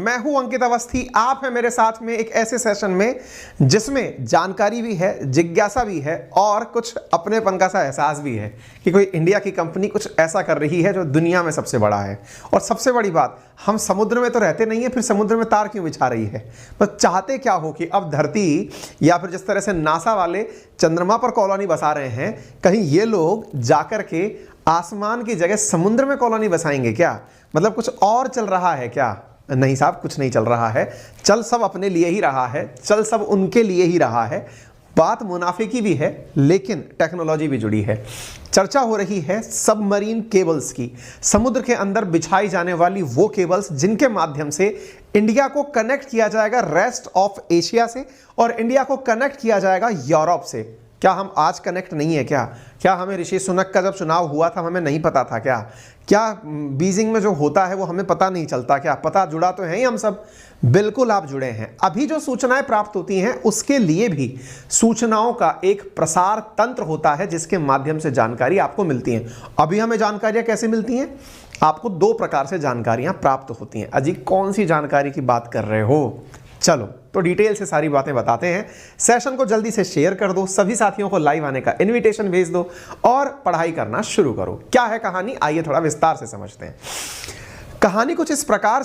मैं हूं अंकित अवस्थी। आप हैं मेरे साथ में एक ऐसे सेशन में जिसमें जानकारी भी है, जिज्ञासा भी है और कुछ अपनेपन का सा एहसास भी है कि कोई इंडिया की कंपनी कुछ ऐसा कर रही है जो दुनिया में सबसे बड़ा है। और सबसे बड़ी बात, हम समुद्र में तो रहते नहीं है, फिर समुद्र में तार क्यों बिछा रही है? बस चाहते क्या हो कि अब धरती या फिर जिस तरह से नासा वाले चंद्रमा पर कॉलोनी बसा रहे हैं, कहीं ये लोग जाकर के आसमान की जगह समुद्र में कॉलोनी बसाएंगे क्या? मतलब कुछ और चल रहा है क्या? नहीं साहब, कुछ नहीं चल रहा है। चल सब अपने लिए ही रहा है, चल सब उनके लिए ही रहा है। बात मुनाफे की भी है लेकिन टेक्नोलॉजी भी जुड़ी है। चर्चा हो रही है सबमरीन केबल्स की, समुद्र के अंदर बिछाई जाने वाली वो केबल्स जिनके माध्यम से इंडिया को कनेक्ट किया जाएगा रेस्ट ऑफ एशिया से और इंडिया को कनेक्ट किया जाएगा यूरोप से। क्या हम आज कनेक्ट नहीं है क्या? क्या हमें ऋषि सुनक का जब चुनाव हुआ था हमें नहीं पता था क्या? क्या बीजिंग में जो होता है वो हमें पता नहीं चलता क्या? पता जुड़ा तो है ही हम सब। बिल्कुल आप जुड़े हैं। अभी जो सूचनाएं प्राप्त होती हैं उसके लिए भी सूचनाओं का एक प्रसार तंत्र होता है जिसके माध्यम से जानकारी आपको मिलती है। अभी हमें जानकारियां कैसे मिलती हैं? आपको दो प्रकार से जानकारियां प्राप्त होती हैं। अजी कौन सी जानकारी की बात कर रहे हो? चलो तो डिटेल से सारी बातें बताते हैं। सेशन को जल्दी से शेयर कर दो, सभी साथियों को लाइव आने का इनविटेशन भेज दो और पढ़ाई करना शुरू करो। क्या है कहानी, आइए थोड़ा विस्तार से समझते हैं। कहानी कुछ इस प्रकार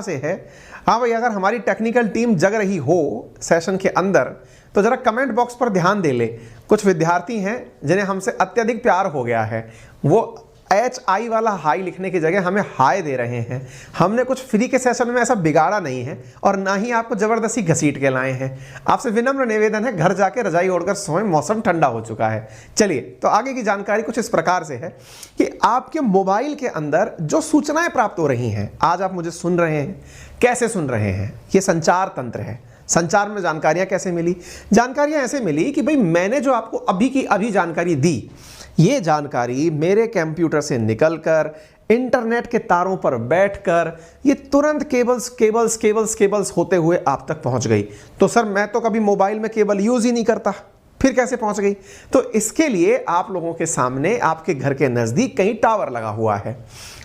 से है, हाँ भाई, अगर हमारी टेक्निकल टीम जग रही हो सेशन के अंदर तो जरा कमेंट बॉक्स पर ध्यान दे ले। कुछ विद्यार्थी हैं जिन्हें हमसे अत्यधिक प्यार हो गया है, वो HI वाला हाई लिखने की जगह हमें हाय दे रहे हैं। हमने कुछ फ्री के सेशन में ऐसा बिगाड़ा नहीं है और ना ही आपको जबरदस्ती घसीट के लाए हैं। आपसे विनम्र निवेदन है, घर जाके रजाई ओढ़कर सोएं, मौसम ठंडा हो चुका है। चलिए तो आगे की जानकारी कुछ इस प्रकार से है कि आपके मोबाइल के अंदर जो सूचनाएं प्राप्त हो रही हैं, आज आप मुझे सुन रहे हैं, कैसे सुन रहे हैं? ये संचार तंत्र है। संचार में जानकारियां कैसे मिली? जानकारियां ऐसे मिली कि भाई मैंने जो आपको अभी की अभी जानकारी दी, ये जानकारी मेरे कंप्यूटर से निकलकर इंटरनेट के तारों पर बैठकर ये तुरंत केबल्स होते हुए आप तक पहुंच गई। तो सर मैं तो कभी मोबाइल में केबल यूज ही नहीं करता, फिर कैसे पहुंच गई? तो इसके लिए आप लोगों के सामने आपके घर के नजदीक कहीं टावर लगा हुआ है,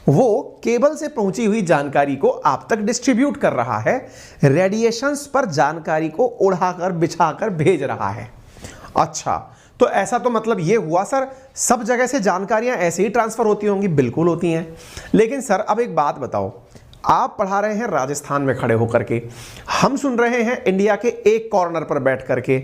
वो केबल से पहुंची हुई जानकारी को आप तक डिस्ट्रीब्यूट कर रहा है, रेडिएशंस पर जानकारी को उड़ाकर बिछाकर भेज रहा है। अच्छा, तो ऐसा तो मतलब ये हुआ सर सब जगह से जानकारियां ऐसे ही ट्रांसफर होती होंगी? बिल्कुल होती हैं। लेकिन सर अब एक बात बताओ, आप पढ़ा रहे हैं राजस्थान में खड़े होकर के, हम सुन रहे हैं इंडिया के एक कॉर्नर पर बैठ करके।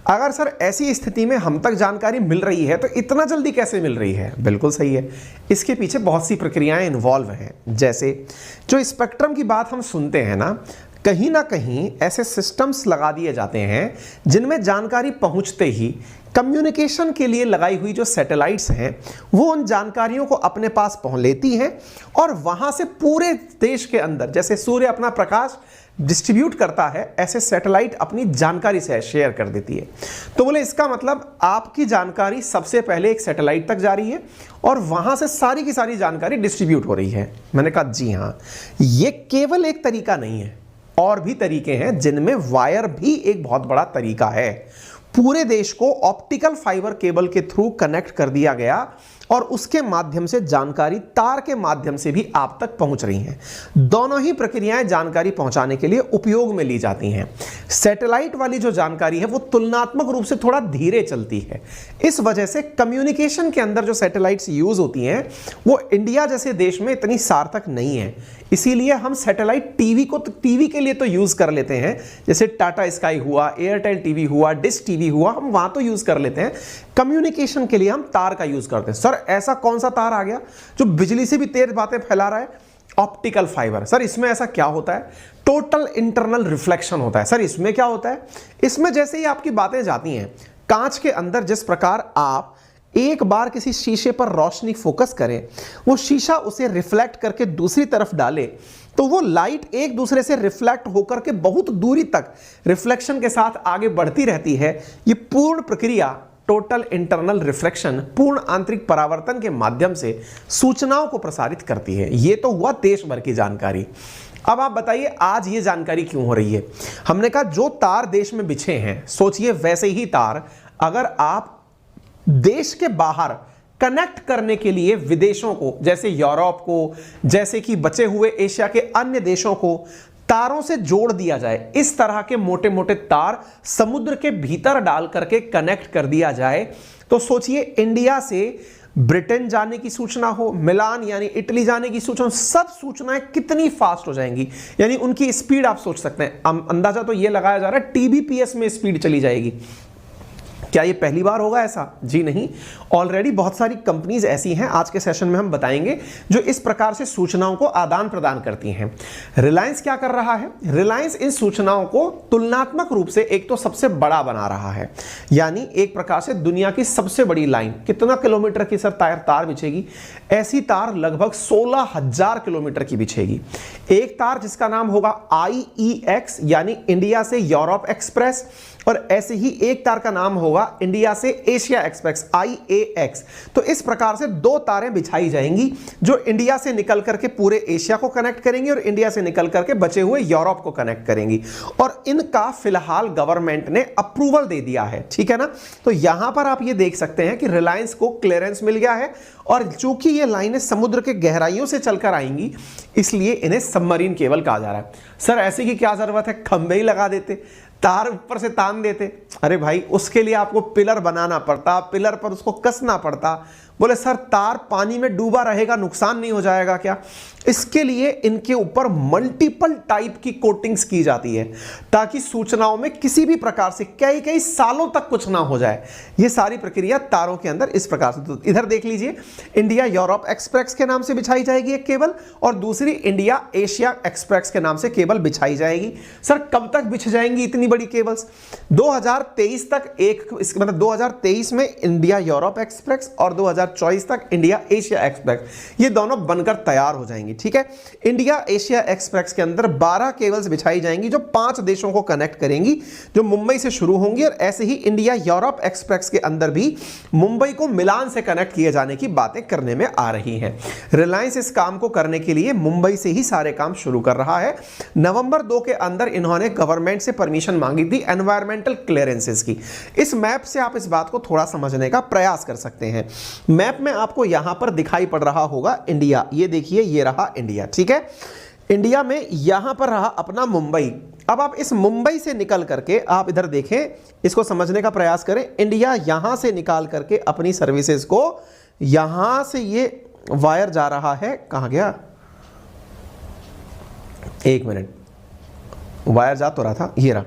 अगर सर ऐसी स्थिति में हम तक जानकारी मिल रही है तो इतना जल्दी कैसे मिल रही है? बिल्कुल सही है, इसके पीछे बहुत सी प्रक्रियाएं इन्वॉल्व हैं। जैसे जो स्पेक्ट्रम की बात हम सुनते हैं ना कहीं ऐसे सिस्टम्स लगा दिए जाते हैं जिनमें जानकारी पहुंचते ही कम्युनिकेशन के लिए लगाई हुई जो सैटेलाइट्स हैं वो उन जानकारियों को अपने पास पहुंच लेती हैं और वहां से पूरे देश के अंदर, जैसे सूर्य अपना प्रकाश डिस्ट्रीब्यूट करता है, ऐसे सैटेलाइट अपनी जानकारी से शेयर कर देती है। तो बोले इसका मतलब आपकी जानकारी सबसे पहले एक सैटेलाइट तक जा रही है और वहां से सारी की सारी जानकारी डिस्ट्रीब्यूट हो रही है। मैंने कहा जी हाँ, ये केवल एक तरीका नहीं है, और भी तरीके हैं जिनमें वायर भी एक बहुत बड़ा तरीका है। पूरे देश को ऑप्टिकल फाइबर केबल के थ्रू कनेक्ट कर दिया गया और उसके माध्यम से जानकारी तार के माध्यम से भी आप तक पहुंच रही हैं। दोनों ही प्रक्रियाएं जानकारी पहुंचाने के लिए उपयोग में ली जाती हैं। सैटेलाइट वाली जो जानकारी है वो तुलनात्मक रूप से थोड़ा धीरे चलती है। इस वजह से कम्युनिकेशन के अंदर जो सैटेलाइट्स यूज होती हैं वो इंडिया जैसे देश में इतनी सार्थक नहीं है। इसीलिए हम सैटेलाइट टीवी को टीवी के लिए तो यूज कर लेते हैं, जैसे टाटा स्काई हुआ, एयरटेल टीवी हुआ, डिश टीवी हुआ, हम वहां तो यूज कर लेते हैं। कम्युनिकेशन के लिए हम तार का यूज करते हैं। सर ऐसा कौन सा तार आ गया जो बिजली से भी तेज बातें फैला रहा है? Optical fibre. सर इसमें ऐसा क्या होता है? टोटल इंटरनल रिफ्लेक्शन होता है। सर इसमें क्या होता है? इसमें जैसे ही आपकी बातें जाती हैं, कांच के अंदर जिस प्रकार आप एक बार किसी शीशे पर रोशनी फोकस करें, वो शीशा उसे रिफ्लेक्ट करके दूसरी तरफ डाले तो वो लाइट एक दूसरे से रिफ्लेक्ट होकर के बहुत दूरी तक रिफ्लेक्शन के साथ आगे बढ़ती रहती है। ये पूर्ण प्रक्रिया टोटल इंटरनल रिफ्लेक्शन, पूर्ण आंतरिक परावर्तन के माध्यम से सूचनाओं को प्रसारित करती है। ये तो हुआ देश भर की जानकारी। अब आप बताइए आज ये जानकारी क्यों हो रही है? हमने कहा जो तार देश में बिछे हैं, सोचिए वैसे ही तार अगर आप देश के बाहर कनेक्ट करने के लिए विदेशों को, जैसे यूरोप को, जैसे कि बचे हुए एशिया के अन्य देशों को तारों से जोड़ दिया जाए। इस तरह के मोटे मोटे तार समुद्र के भीतर डाल करके कनेक्ट कर दिया जाए। तो सोचिए, इंडिया से ब्रिटेन जाने की सूचना हो, मिलान यानी इटली जाने की सूचना, सब सूचनाएं कितनी फास्ट हो जाएंगी, यानी उनकी स्पीड आप सोच सकते हैं। अंदाजा तो यह लगाया जा रहा है टीबीपीएस में स्पीड चली जाएगी। क्या ये पहली बार होगा ऐसा? जी नहीं, ऑलरेडी बहुत सारी कंपनीज ऐसी हैं, आज के सेशन में हम बताएंगे, जो इस प्रकार से सूचनाओं को आदान प्रदान करती हैं। रिलायंस क्या कर रहा है? रिलायंस इन सूचनाओं को तुलनात्मक रूप से एक तो सबसे बड़ा बना रहा है, यानी एक प्रकार से दुनिया की सबसे बड़ी लाइन। कितना किलोमीटर की सर तार बिछेगी? ऐसी तार लगभग 16,000 किलोमीटर की बिछेगी। एक तार जिसका नाम होगा IEX यानी इंडिया से यूरोप एक्सप्रेस, और ऐसे ही एक तार का नाम होगा इंडिया से एशिया एक्सप्रेस IAX। तो इस प्रकार से दो तारें बिछाई जाएंगी जो इंडिया से निकल करके पूरे एशिया को कनेक्ट करेंगी और इंडिया से निकल करके बचे हुए यूरोप को कनेक्ट करेंगी। और इनका फिलहाल गवर्नमेंट ने अप्रूवल दे दिया है, ठीक है ना। तो यहां पर आप ये देख सकते हैं कि रिलायंस को क्लियरेंस मिल गया है, और चूंकि ये लाइनें समुद्र के गहराइयों से चलकर आएंगी, इसलिए इन्हें सबमरीन केबल कहा जा रहा है। सर ऐसे की क्या जरूरत है, खंभे ही लगा देते, तार ऊपर से तान देते। अरे भाई, उसके लिए आपको पिलर बनाना पड़ता, पिलर पर उसको कसना पड़ता। बोले सर तार पानी में डूबा रहेगा, नुकसान नहीं हो जाएगा क्या? इसके लिए इनके ऊपर मल्टीपल टाइप की कोटिंग्स की जाती है, ताकि सूचनाओं में किसी भी प्रकार से कई कई सालों तक कुछ ना हो जाए। ये सारी प्रक्रिया तारों के अंदर इस प्रकार से। तो इधर देख लीजिए, इंडिया यूरोप एक्सप्रेस के नाम से बिछाई जाएगी एक केबल, और दूसरी इंडिया एशिया एक्सप्रेस के नाम से केबल बिछाई जाएगी। सर कब तक बिछ जाएंगी इतनी बड़ी केबल्स? 2023 तक मतलब 2023 में इंडिया यूरोप एक्सप्रेस और 2024 तक इंडिया एशिया एक्सप्रेस, ये दोनों बनकर तैयार हो जाएंगी, ठीक है। इंडिया एशिया एक्सप्रेस के अंदर 12 केबल्स बिछाई जाएंगी जो 5 देशों को कनेक्ट करेंगी, जो मुंबई से शुरू होंगी। और ऐसे ही इंडिया यूरोप एक्सप्रेस के अंदर भी मुंबई को मिलान से कनेक्ट किए जाने की बातें करने में आ रही हैं। रिलायंस इस काम को करने के लिए मुंबई से ही सारे काम शुरू कर रहा है। नवंबर 2 के अंदर इन्होंने गवर्नमेंट से परमिशन मांगी थी एनवायरमेंटल क्लियरेंसेस की। इस मैप से आप इस बात को थोड़ा समझने का प्रयास कर सकते हैं। मैप में आपको यहां पर दिखाई पड़ रहा होगा इंडिया, ये देखिए, ये रहा इंडिया, ठीक है। इंडिया में यहां पर रहा अपना मुंबई। अब आप इस मुंबई से निकल करके आप इधर देखें, इसको समझने का प्रयास करें। इंडिया यहां से निकाल करके अपनी सर्विसेज को, यहां से ये वायर जा रहा है, कहां गया, एक मिनट, वायर जा तो रहा था, ये रहा।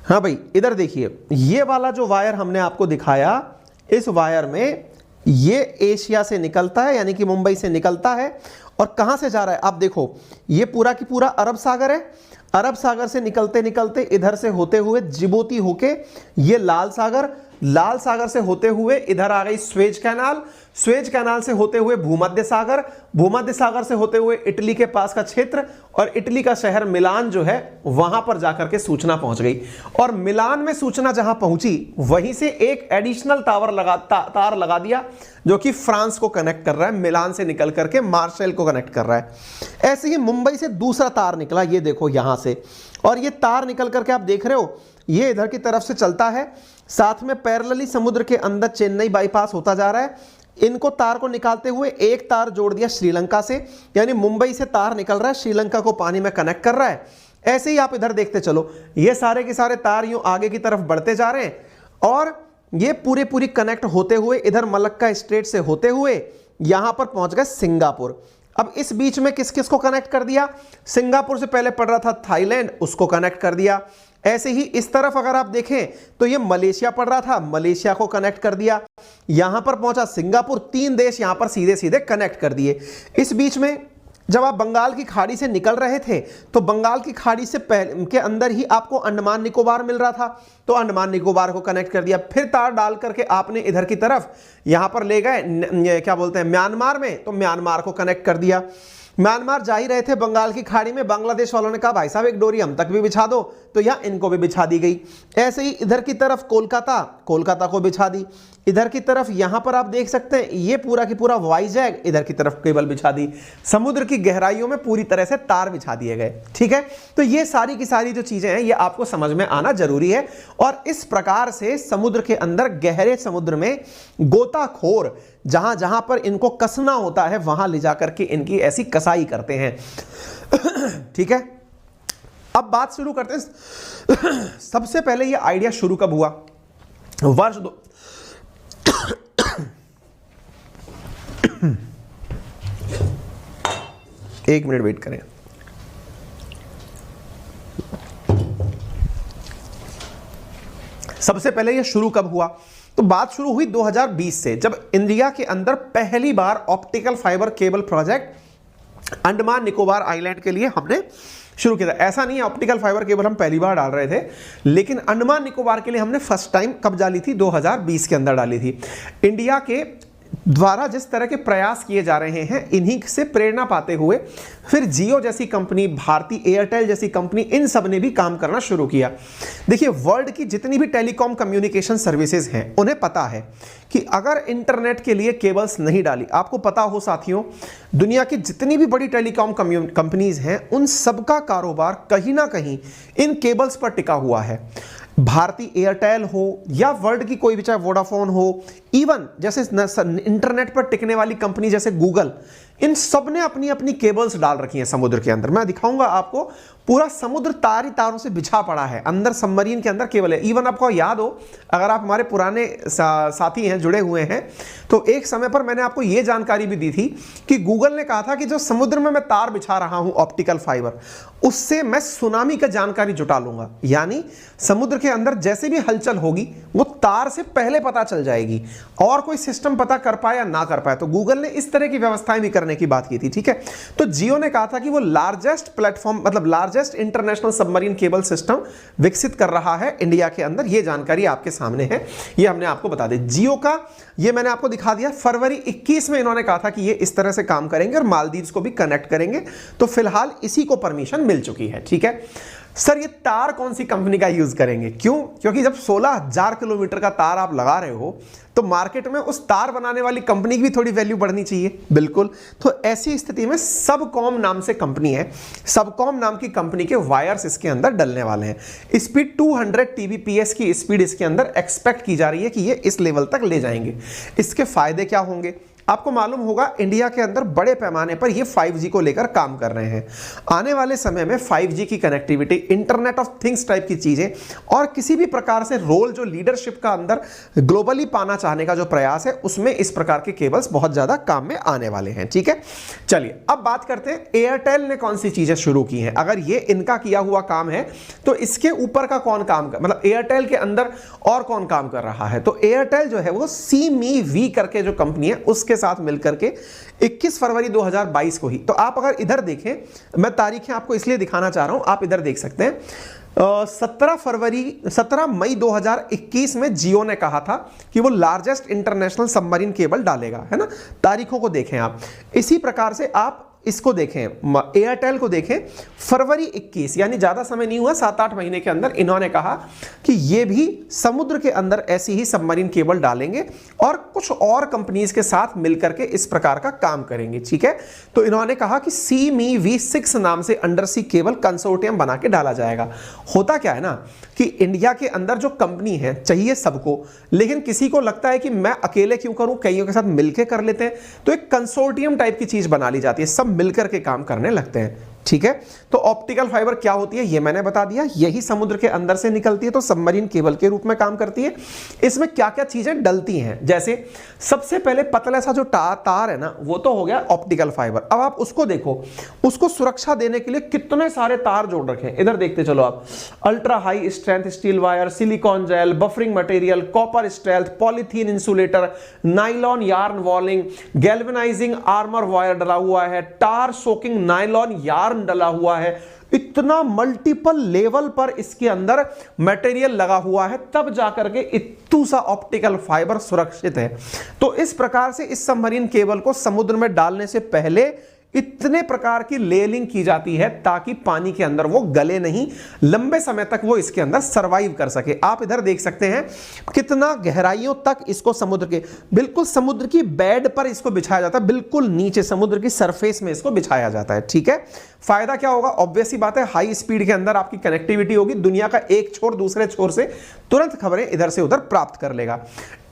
हाँ भाई, इधर देखिए, ये वाला जो वायर हमने आपको दिखाया, इस वायर में ये एशिया से निकलता है, यानी कि मुंबई से निकलता है, और कहां से जा रहा है आप देखो, ये पूरा की पूरा अरब सागर है। अरब सागर से निकलते निकलते इधर से होते हुए जिबूती होके ये लाल सागर से होते हुए इधर आ गई स्वेज कैनाल से होते हुए भूमध्य सागर से होते हुए इटली के पास का क्षेत्र, और इटली का शहर मिलान जो है वहां पर जाकर के सूचना पहुंच गई। और मिलान में सूचना जहां पहुंची, वहीं से एक एडिशनल तार लगा दिया जो कि फ्रांस को कनेक्ट कर रहा है, मिलान से निकल करके मार्शेल को कनेक्ट कर रहा है। ऐसे ही मुंबई से दूसरा तार निकला, ये देखो यहां से, और ये तार निकल करके आप देख रहे हो, ये इधर की तरफ से चलता है, साथ में पैरेलली समुद्र के अंदर चेन्नई बाईपास होता जा रहा है। इनको तार को निकालते हुए एक तार जोड़ दिया श्रीलंका से, यानी मुंबई से तार निकल रहा है, श्रीलंका को पानी में कनेक्ट कर रहा है। ऐसे ही आप इधर देखते चलो, ये सारे के सारे तार यूं आगे की तरफ बढ़ते जा रहे हैं, और ये पूरी कनेक्ट होते हुए इधर मलक्का स्ट्रेट से होते हुए यहां पर पहुंच गए सिंगापुर। अब इस बीच में किस किस को कनेक्ट कर दिया? सिंगापुर से पहले पड़ रहा था थाईलैंड, उसको कनेक्ट कर दिया। ऐसे ही इस तरफ अगर आप देखें तो ये मलेशिया पड़ रहा था, मलेशिया को कनेक्ट कर दिया। यहां पर पहुंचा सिंगापुर, 3 देश यहां पर सीधे सीधे कनेक्ट कर दिए। इस बीच में जब आप बंगाल की खाड़ी से निकल रहे थे, तो बंगाल की खाड़ी से पहले के अंदर ही आपको अंडमान निकोबार मिल रहा था, तो अंडमान निकोबार को कनेक्ट कर दिया। फिर तार डाल करके आपने इधर की तरफ यहां पर ले गए, क्या बोलते हैं, म्यांमार में, तो म्यांमार को कनेक्ट कर दिया। म्यांमार जा ही रहे थे बंगाल की खाड़ी में, बांग्लादेश वालों ने कहा भाई साहब एक डोरी हम तक भी बिछा दो, तो यहां इनको भी बिछा दी गई। ऐसे ही इधर की तरफ कोलकाता को बिछा दी। इधर की तरफ यहां पर आप देख सकते हैं ये पूरा की पूरा वाईजैग, इधर की तरफ केबल बिछा दी, समुद्र की गहराइयों में पूरी तरह से तार बिछा दिए गए। ठीक है, तो ये सारी की सारी जो चीजें हैं ये आपको समझ में आना जरूरी है। और इस प्रकार से समुद्र के अंदर, गहरे समुद्र में गोताखोर जहां जहां पर इनको कसना होता है वहां ले जाकर के इनकी ऐसी कसाई करते हैं। ठीक है, अब बात शुरू करते हैं। सबसे पहले ये आइडिया शुरू कब हुआ? वर्ष एक मिनट वेट करें। सबसे पहले ये शुरू कब हुआ? तो बात शुरू हुई 2020 से, जब इंडिया के अंदर पहली बार optical fibre cable project Andaman Nicobar island के लिए हमने शुरू किया था। ऐसा नहीं है ऑप्टिकल फाइबर केबल हम पहली बार डाल रहे थे, लेकिन अंडमान निकोबार के लिए हमने फर्स्ट टाइम कब डाली थी? 2020 के अंदर डाली थी। इंडिया के द्वारा जिस तरह के प्रयास किए जा रहे हैं, इन्हीं से प्रेरणा पाते हुए फिर जियो जैसी कंपनी, भारती एयरटेल जैसी कंपनी, इन सब ने भी काम करना शुरू किया। देखिए, वर्ल्ड की जितनी भी टेलीकॉम कम्युनिकेशन सर्विसेज हैं, उन्हें पता है कि अगर इंटरनेट के लिए केबल्स नहीं डाली, आपको पता हो साथियों, दुनिया की जितनी भी बड़ी टेलीकॉम कंपनीज हैं, उन सबका कारोबार कहीं ना कहीं इन केबल्स पर टिका हुआ है। भारती एयरटेल हो या वर्ल्ड की कोई भी, चाहे वोडाफोन हो, इवन जैसे इंटरनेट पर टिकने वाली कंपनी जैसे गूगल, इन सब ने अपनी अपनी केबल्स डाल रखी हैं समुद्र के अंदर। मैं दिखाऊंगा आपको, पूरा समुद्र तारी तारों से बिछा पड़ा है, अंदर सबमरीन के अंदर केबल है। इवन आपको याद हो, अगर आप हमारे पुराने साथी हैं, जुड़े हुए हैं, तो एक समय पर मैंने आपको यह जानकारी भी दी थी कि गूगल ने कहा था कि जो समुद्र में मैं तार बिछा रहा हूं ऑप्टिकल फाइबर, उससे मैं सुनामी का जानकारी जुटा लूंगा। यानी समुद्र के अंदर जैसे भी हलचल होगी वो तार से पहले पता चल जाएगी, और कोई सिस्टम पता कर पाए या ना कर पाए। तो गूगल ने इस तरह की व्यवस्थाएं भी करने की बात की थी। ठीक है, तो जियो ने कहा था कि वो लार्जेस्ट प्लेटफॉर्म, मतलब largest international submarine cable system विकसित कर रहा है इंडिया के अंदर। ये जानकारी आपके सामने है, ये हमने आपको बता दी। जियो का ये मैंने आपको दिखा दिया। फरवरी 21 में इन्होंने कहा था कि ये इस तरह से काम करेंगे और मालदीव्स को भी कनेक्ट करेंगे। तो फिलहाल इसी को परमिशन मिल चुकी है। ठीक है सर, ये तार कौन सी कंपनी का यूज करेंगे? क्यों? क्योंकि जब 16,000 किलोमीटर का तार आप लगा रहे हो तो मार्केट में उस तार बनाने वाली कंपनी की भी थोड़ी वैल्यू बढ़नी चाहिए। बिल्कुल, तो ऐसी स्थिति में सबकॉम नाम से कंपनी है, सबकॉम नाम की कंपनी के वायर्स इसके अंदर डलने वाले हैं। स्पीड 200 TBps की स्पीड इसके अंदर एक्सपेक्ट की जा रही है कि ये इस लेवल तक ले जाएंगे। इसके फायदे क्या होंगे? आपको मालूम होगा, इंडिया के अंदर बड़े पैमाने पर ये 5G को लेकर काम कर रहे हैं। आने वाले समय में 5G की connectivity, internet of things type की चीजें, और किसी भी प्रकार से रोल जो लीडरशिप का अंदर ग्लोबली पाना चाहने का जो प्रयास है, उसमें इस प्रकार के केबल्स बहुत ज्यादा काम में आने वाले हैं। ठीक है, चलिए अब बात करते हैं एयरटेल ने कौन सी चीजें शुरू की हैं। अगर ये इनका किया हुआ काम है तो इसके ऊपर का कौन काम कर, मतलब एयरटेल के अंदर और कौन काम कर रहा है? तो एयरटेल जो है वो सीमी करके जो कंपनी है उसके साथ मिलकर के 21 फरवरी 2022 को ही, तो आप अगर इधर देखें, मैं तारीखें आपको इसलिए दिखाना चाह रहा हूं, आप इधर देख सकते हैं। 17 मई 2021 में जियो ने कहा था कि वो लार्जेस्ट इंटरनेशनल सबमरीन केबल डालेगा, है ना। तारीखों को देखें आप, इसी प्रकार से आप इसको देखें, एयरटेल को देखें, फरवरी 21, यानी ज्यादा समय नहीं हुआ, 7-8 महीने के अंदर इन्होंने कहा कि ये भी समुद्र के अंदर ऐसी ही सबमरीन केबल डालेंगे और कुछ और कंपनीज के साथ मिलकर के इस प्रकार का काम करेंगे। ठीक है, तो इन्होंने कहा कि CME-V6 नाम से अंडर सी केबल कंसोर्टियम बना के डाला जाएगा। होता क्या है ना कि इंडिया के अंदर जो कंपनी है चाहिए सबको, लेकिन किसी को लगता है कि मैं अकेले क्यों करूं, कईयों के साथ मिलकर कर लेते हैं, तो एक कंसोर्टियम टाइप की चीज बना ली जाती है, सब मिलकर के काम करने लगते हैं। ठीक है, तो ऑप्टिकल फाइबर क्या होती है ये मैंने बता दिया, यही समुद्र के अंदर से निकलती है, तो सबमरीन केबल के रूप में काम करती है। इसमें क्या क्या चीजें डलती हैं, जैसे सबसे पहले पतला सा जो तार है ना, वो तो हो गया ऑप्टिकल फाइबर। अब आप उसको देखो, उसको सुरक्षा देने के लिए कितने सारे तार जोड़ रखे हैं, इधर देखते चलो आप। Ultra high strength steel wire, silicone gel, buffering material, copper stealth, polythene insulator, nylon yarn walling, galvanising armour wire डला हुआ है, टार सोकिंग नाइलॉन यार्न डला हुआ है। इतना मल्टीपल लेवल पर इसके अंदर मटेरियल लगा हुआ है, तब जाकर के इतू सा ऑप्टिकल फाइबर सुरक्षित है। तो इस प्रकार से इस सबमरीन केबल को समुद्र में डालने से पहले इतने प्रकार की लेयरिंग की जाती है ताकि पानी के अंदर वो गले नहीं, लंबे समय तक वो इसके अंदर सरवाइव कर सके। आप इधर देख सकते हैं कितना गहराइयों तक इसको समुद्र के बिल्कुल समुद्र की बेड पर इसको बिछाया जाता है, बिल्कुल नीचे समुद्र की सरफेस में इसको बिछाया जाता है। ठीक है, फायदा क्या होगा? ऑब्वियस सी बात है, हाई स्पीड के अंदर आपकी कनेक्टिविटी होगी, दुनिया का एक छोर दूसरे छोर से तुरंत खबरें इधर से उधर प्राप्त कर लेगा।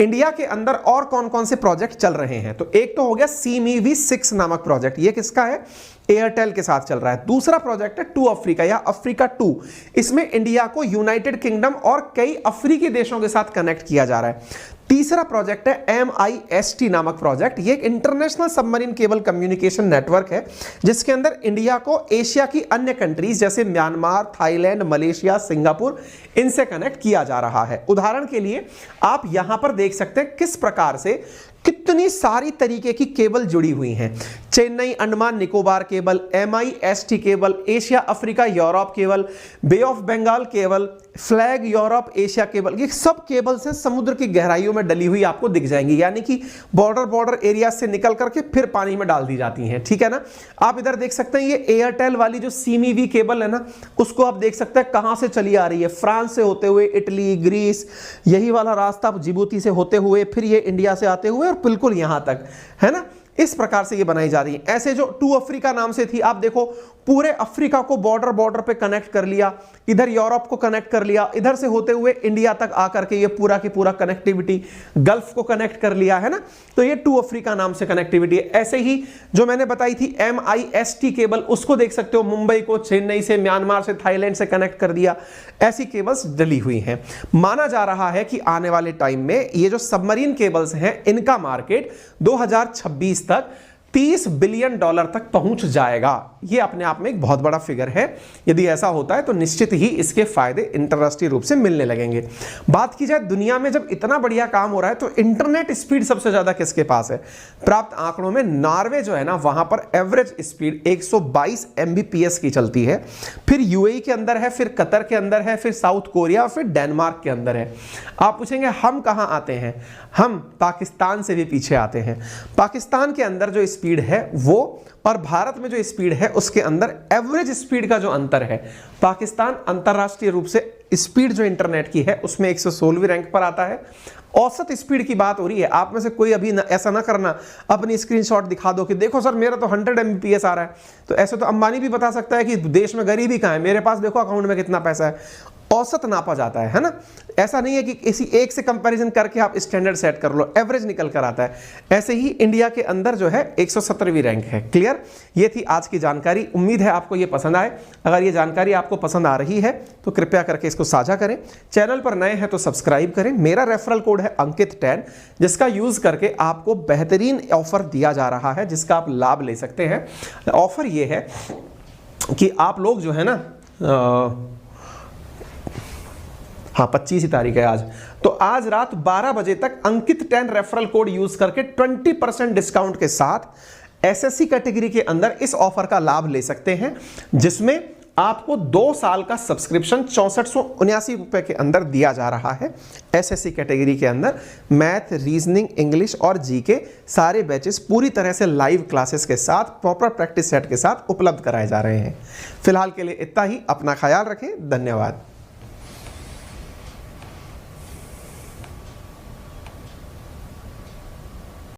इंडिया के अंदर और कौन कौन से प्रोजेक्ट चल रहे हैं? तो एक तो हो गया CMEV-6 नामक प्रोजेक्ट, ये किसका है? एयरटेल के साथ चल रहा है। दूसरा प्रोजेक्ट है टू अफ्रीका या अफ्रीका 2, इसमें इंडिया को यूनाइटेड किंगडम और कई अफ्रीकी देशों के साथ कनेक्ट किया जा रहा है। तीसरा प्रोजेक्ट है MIST नामक प्रोजेक्ट, ये एक international submarine cable communication network है जिसके अंदर इंडिया को एशिया की अन्य कंट्रीज जैसे म्यांमार, थाईलैंड, मलेशिया, सिंगापुर, इनसे कनेक्ट किया जा रहा है। उदाहरण के लिए आप यहां पर देख सकते हैं किस प्रकार से कितनी सारी तरीके की केबल जुड़ी हुई हैं। Chennai Andaman Nicobar cable, MIST cable, Asia Africa Europe cable, Bay of Bengal cable, Flag Europe Asia cable, ये सब केबल से समुद्र की गहराइयों में डली हुई आपको दिख जाएंगी, यानी कि बॉर्डर एरिया से निकल करके फिर पानी में डाल दी जाती हैं। ठीक है ना, आप इधर देख सकते हैं ये एयरटेल वाली जो CMEV केबल है ना, उसको आप देख सकते हैं कहां से चली आ रही है, फ्रांस से होते हुए इटली, ग्रीस, यही वाला रास्ता जिबूती से होते हुए फिर ये इंडिया से आते हुए और बिल्कुल यहां तक, है ना। इस प्रकार से ये बनाई जा रही है। ऐसे जो टू अफ्रीका नाम से थी, आप देखो पूरे अफ्रीका को बॉर्डर पे कनेक्ट कर लिया, इधर यूरोप को कनेक्ट कर लिया, इधर से होते हुए इंडिया तक आकर के ये पूरा की पूरा कनेक्टिविटी, गल्फ को कनेक्ट कर लिया, है ना। तो ये टू अफ्रीका नाम से कनेक्टिविटी है। ऐसे ही जो मैंने बताई थी MIST केबल, उसको देख सकते हो, मुंबई को चेन्नई से, म्यांमार से, थाईलैंड से कनेक्ट कर दिया। ऐसी केबल्स डली हुई हैं। माना जा रहा है कि आने वाले टाइम में ये जो सबमरीन केबल्स हैं, इनका मार्केट 2026 तक $30 बिलियन तक पहुंच जाएगा। यह अपने आप में एक बहुत बड़ा फिगर है। यदि ऐसा होता है तो निश्चित ही इसके फायदे अंतरराष्ट्रीय रूप से मिलने लगेंगे। बात की जाए दुनिया में जब इतना बढ़िया काम हो रहा है तो इंटरनेट स्पीड सबसे ज्यादा किसके पास है? प्राप्त आंकड़ों में नॉर्वे जो है ना, वहां पर एवरेज स्पीड 122 MBPS की चलती है। फिर UAE के अंदर है, फिर कतर के अंदर है, फिर साउथ कोरिया और फिर डेनमार्क के अंदर है। आप पूछेंगे हम कहां आते हैं? हम पाकिस्तान से भी पीछे आते हैं। पाकिस्तान के अंदर जो स्पीड है वो और भारत में जो स्पीड है उसके अंदर एवरेज स्पीड का जो अंतर है, पाकिस्तान अंतरराष्ट्रीय रूप से स्पीड जो इंटरनेट की है उसमें 116वीं रैंक पर आता है। औसत स्पीड की बात हो रही है। आप में से कोई अभी ऐसा ना करना अपनी स्क्रीनशॉट दिखा दो कि देखो सर मेरा तो 100 MBPS आ रहा है। तो ऐसे तो अंबानी भी बता सकता है कि देश में गरीबी कहाँ है, मेरे पास देखो अकाउंट में कितना पैसा है। औसत नापा जाता है ना। ऐसा नहीं है कि किसी एक से कंपैरिजन करके आप स्टैंडर्ड सेट कर लो, एवरेज निकल कर आता है। ऐसे ही इंडिया के अंदर जो है 117वीं रैंक है। क्लियर? ये थी आज की जानकारी। उम्मीद है आपको ये पसंद आए। अगर ये जानकारी आपको पसंद आ रही है तो कृपया करके इसको साझा करें। चैनल पर नए हैं तो सब्सक्राइब करें। मेरा रेफरल कोड है अंकित10, जिसका यूज करके आपको बेहतरीन ऑफर दिया जा रहा है, जिसका आप लाभ ले सकते हैं। ऑफर ये है कि आप लोग जो है ना, हाँ 25 ही तारीख है आज, तो आज रात 12 बजे तक अंकित10 रेफरल कोड यूज करके 20% डिस्काउंट के साथ SSC कैटेगरी के अंदर इस ऑफर का लाभ ले सकते हैं, जिसमें आपको 2 साल का सब्सक्रिप्शन 6479 रुपए के अंदर दिया जा रहा है। SSC कैटेगरी के अंदर मैथ, रीजनिंग, इंग्लिश और GK सारे बैचेस पूरी तरह से लाइव क्लासेस के साथ, प्रॉपर प्रैक्टिस सेट के साथ उपलब्ध कराए जा रहे हैं। फिलहाल के लिए इतना ही। अपना ख्याल रखें। धन्यवाद।